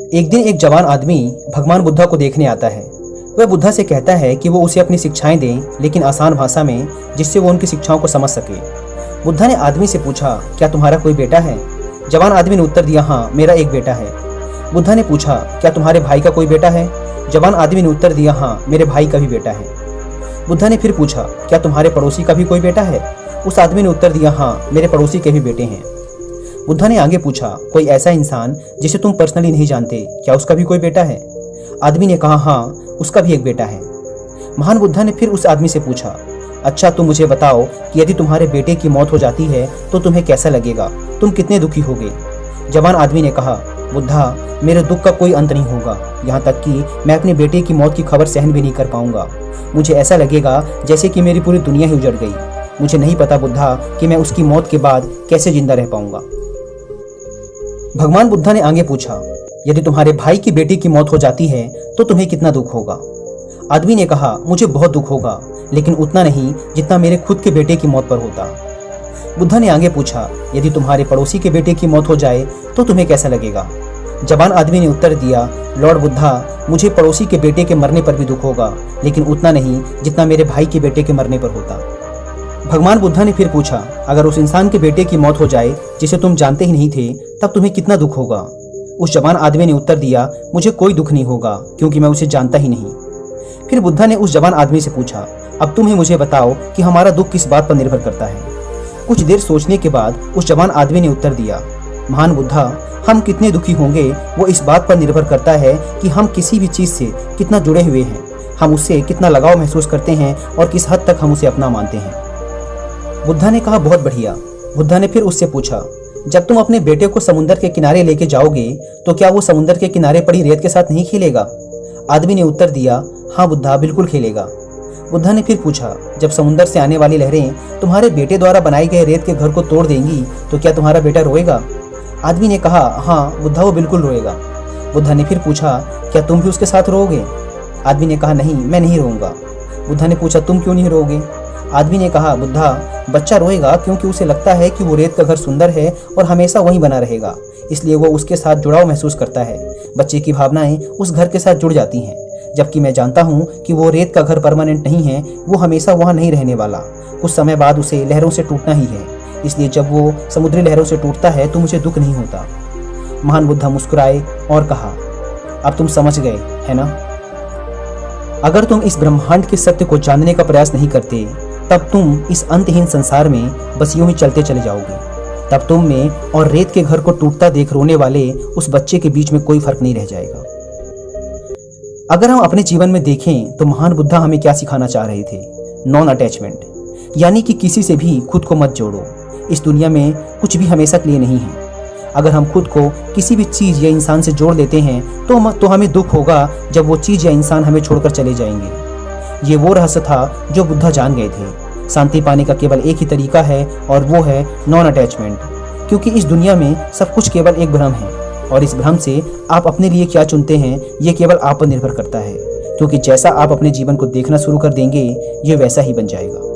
एक दिन एक जवान आदमी भगवान बुद्धा को देखने आता है। वह बुद्धा से कहता है कि वो उसे अपनी शिक्षाएं दें, लेकिन आसान भाषा में, जिससे वो उनकी शिक्षाओं को समझ सके। बुद्धा ने आदमी से पूछा, क्या तुम्हारा कोई बेटा है? जवान आदमी ने उत्तर दिया, हाँ, मेरा एक बेटा है। बुद्धा ने पूछा, क्या तुम्हारे भाई का कोई बेटा है? जवान आदमी ने उत्तर दिया, हाँ, मेरे भाई का भी बेटा है। बुद्धा ने फिर पूछा, क्या तुम्हारे पड़ोसी का भी कोई बेटा है? उस आदमी ने उत्तर दिया, हाँ, मेरे पड़ोसी के भी बेटे हैं। बुद्धा ने आगे पूछा, कोई ऐसा इंसान जिसे तुम पर्सनली नहीं जानते, क्या उसका भी कोई बेटा है? आदमी ने कहा, हाँ, उसका भी एक बेटा है। महान बुद्धा ने फिर उस आदमी से पूछा, अच्छा, तुम मुझे बताओ कि यदि तुम्हारे बेटे की मौत हो जाती है तो तुम्हें कैसा लगेगा? तुम कितने दुखी होगे? जवान आदमी ने कहा, बुद्धा, मेरे दुख का कोई अंत नहीं होगा, यहाँ तक कि मैं अपने बेटे की मौत की खबर सहन भी नहीं कर पाऊंगा। मुझे ऐसा लगेगा जैसे कि मेरी पूरी दुनिया ही उजड़ गई। मुझे नहीं पता बुद्धा कि मैं उसकी मौत के बाद कैसे जिंदा रह पाऊंगा। भगवान बुद्धा ने आगे पूछा, यदि तुम्हारे भाई की बेटी की मौत हो जाती है तो तुम्हें कितना दुख होगा? आदमी ने कहा, मुझे बहुत दुख होगा, लेकिन उतना नहीं जितना मेरे खुद के बेटे की मौत पर होता। बुद्धा ने आगे पूछा, यदि तुम्हारे पड़ोसी के बेटे की मौत हो जाए तो तुम्हें कैसा लगेगा? जवान आदमी ने उत्तर दिया, लॉर्ड बुद्धा, मुझे पड़ोसी के बेटे के मरने पर भी दुख होगा, लेकिन उतना नहीं जितना मेरे भाई के बेटे के मरने पर होता। भगवान बुद्धा ने फिर पूछा, अगर उस इंसान के बेटे की मौत हो जाए जिसे तुम जानते ही नहीं थे, तब तुम्हें कितना दुख होगा? उस जवान आदमी ने उत्तर दिया, मुझे कोई दुख नहीं होगा, क्योंकि मैं उसे जानता ही नहीं। फिर बुद्धा ने उस जवान आदमी से पूछा, अब तुम ही मुझे बताओ कि हमारा दुख किस बात पर निर्भर करता है? कुछ देर सोचने के बाद उस जवान आदमी ने उत्तर दिया, महान बुद्धा, हम कितने दुखी होंगे वो इस बात पर निर्भर करता है कि हम किसी भी चीज़ से कितना जुड़े हुए हैं, हम उससे कितना लगाव महसूस करते हैं और किस हद तक हम उसे अपना मानते हैं। बुद्धा ने कहा, बहुत बढ़िया। बुद्धा ने फिर उससे पूछा, जब तुम अपने बेटे को समुद्र के किनारे लेके जाओगे तो क्या वो समुद्र के किनारे पड़ी रेत के साथ नहीं खेलेगा? आदमी ने उत्तर दिया, हाँ बुद्धा, बिल्कुल खेलेगा। बुद्धा ने फिर पूछा, जब समुद्र से आने वाली लहरें तुम्हारे बेटे द्वारा बनाए गए रेत के घर को तोड़ देंगी तो क्या तुम्हारा बेटा रोएगा? आदमी ने कहा, हाँ बुद्धा, वो बिल्कुल रोएगा। बुद्धा ने फिर पूछा, क्या तुम भी उसके साथ रोओगे? आदमी ने कहा, नहीं, मैं नहीं रोऊंगा। बुद्धा ने पूछा, तुम क्यों नहीं रोओगे? आदमी ने कहा, बुद्धा, बच्चा रोएगा क्योंकि उसे लगता है कि वो रेत का घर सुंदर है और हमेशा वहीं बना रहेगा, इसलिए वो उसके साथ जुड़ाव महसूस करता है। बच्चे की भावनाएं उस घर के साथ जुड़ जाती हैं, जबकि मैं जानता हूँ कि वो रेत का घर परमानेंट नहीं है, वो हमेशा वहाँ नहीं रहने वाला, कुछ समय बाद उसे लहरों से टूटना ही है, इसलिए जब वो समुद्री लहरों से टूटता है तो मुझे दुख नहीं होता। महान बुद्धा मुस्कुराए और कहा, अब तुम समझ गए, है ना? अगर तुम इस ब्रह्मांड के सत्य को जानने का प्रयास नहीं करते, तब तुम इस अंतहीन संसार में बस यूं ही चलते चले जाओगे। तब तुम में और रेत के घर को टूटता देख रोने वाले उस बच्चे के बीच में कोई फर्क नहीं रह जाएगा। अगर हम अपने जीवन में देखें तो महान बुद्धा हमें क्या सिखाना चाह रहे थे? नॉन अटैचमेंट, यानी कि किसी से भी खुद को मत जोड़ो। इस दुनिया में कुछ भी हमेशा के लिए नहीं है। अगर हम खुद को किसी भी चीज़ या इंसान से जोड़ लेते हैं तो हमें दुख होगा जब वो चीज़ या इंसान हमें छोड़कर चले जाएंगे। ये वो रहस्य था जो बुद्धा जान गए थे। शांति पाने का केवल एक ही तरीका है और वो है नॉन अटैचमेंट, क्योंकि इस दुनिया में सब कुछ केवल एक भ्रम है और इस भ्रम से आप अपने लिए क्या चुनते हैं ये केवल आप पर निर्भर करता है, क्योंकि जैसा आप अपने जीवन को देखना शुरू कर देंगे ये वैसा ही बन जाएगा।